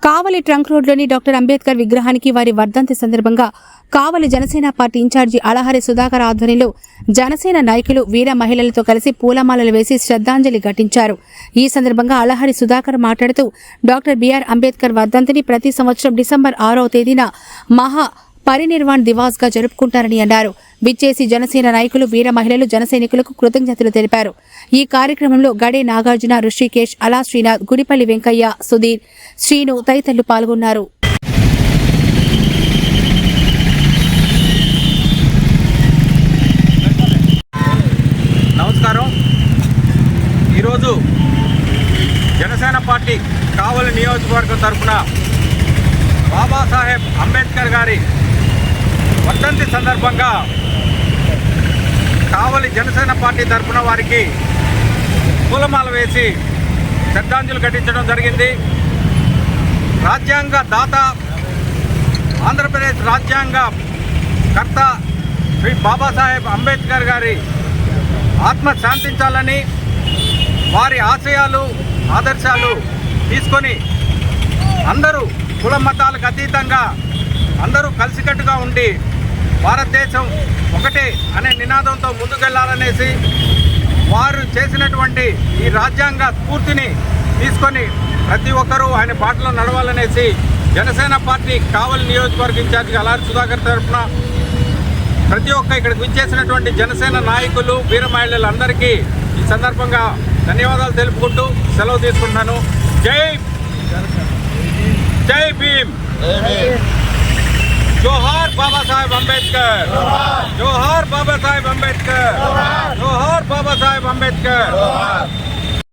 కావలి trunk రోడ్లోని doctor Ambedkar విగ్రహానికి వారి వర్ధంతి సందర్భంగా కావలి జనసేన పార్టీ ఇన్ఛార్జి అలహరి సుధాకర్ ఆధ్వర్యంలో జనసేన నాయకులు వీర మహిళలతో కలిసి పూలమాలలు వేసి శ్రద్ధాంజలి ఘటించారు. ఈ సందర్భంగా అలహరి సుధాకర్ మాట్లాడుతూ డాక్టర్ బిఆర్ అంబేద్కర్ వర్ధంతిని ప్రతి సంవత్సరం డిసెంబర్ 6వ తేదీన మహా పరినిర్వాణ్ దివాస్ గా జరుపుకుంటారని అన్నారు. విచ్చేసి జనసేన నాయకులు వీర మహిళలు జన సైనికులకు కృతజ్ఞతలు తెలిపారు. ఈ కార్యక్రమంలో గడే నాగార్జున, ఋషికేష్, అలా శ్రీనాథ్, గుడిపల్లి వెంకయ్య, సుధీర్, శ్రీను తదితరులు పాల్గొన్నారు. నమస్కారం. ఈరోజు జనసేన పార్టీ కావలి నియోజకవర్గం తరఫున బాబాసాహెబ్ అంబేద్కర్ గారి వర్ధంతి సందర్భంగా కావలి జనసేన పార్టీ తరఫున వారికి పూలమాల వేసి శ్రద్ధాంజలి ఘటించడం జరిగింది. రాజ్యాంగ దాత, ఆంధ్రప్రదేశ్ రాజ్యాంగ కర్త శ్రీ బాబాసాహెబ్ అంబేద్కర్ గారి ఆత్మ శాంతించాలని, వారి ఆశయాలు ఆదర్శాలు తీసుకొని అందరూ కుల మతాలకు అతీతంగా అందరూ కలిసికట్టుగా ఉండి భారతదేశం ఒకటే అనే నినాదంతో ముందుకెళ్లాలనేసి వారు చేసినటువంటి ఈ రాజ్యాంగ స్ఫూర్తిని తీసుకొని ప్రతి ఒక్కరూ ఆయన బాటలో నడవాలనేసి జనసేన పార్టీ కావలి నియోజకవర్గ ఇన్ఛార్జిగా అలహరి సుధాకర్ తరఫున ప్రతి ఒక్క ఇక్కడికి విచ్చేసినటువంటి జనసేన నాయకులు, వీర మహిళలందరికీ ఈ సందర్భంగా ధన్యవాదాలు తెలుపుకుంటూ సెలవు తీసుకుంటున్నాను. జై భీమ్. जोहार बाबा साहेब अंबेडकर, जोहार बाबा साहेब अंबेडकर, जोहार बाबा साहेब अंबेडकर.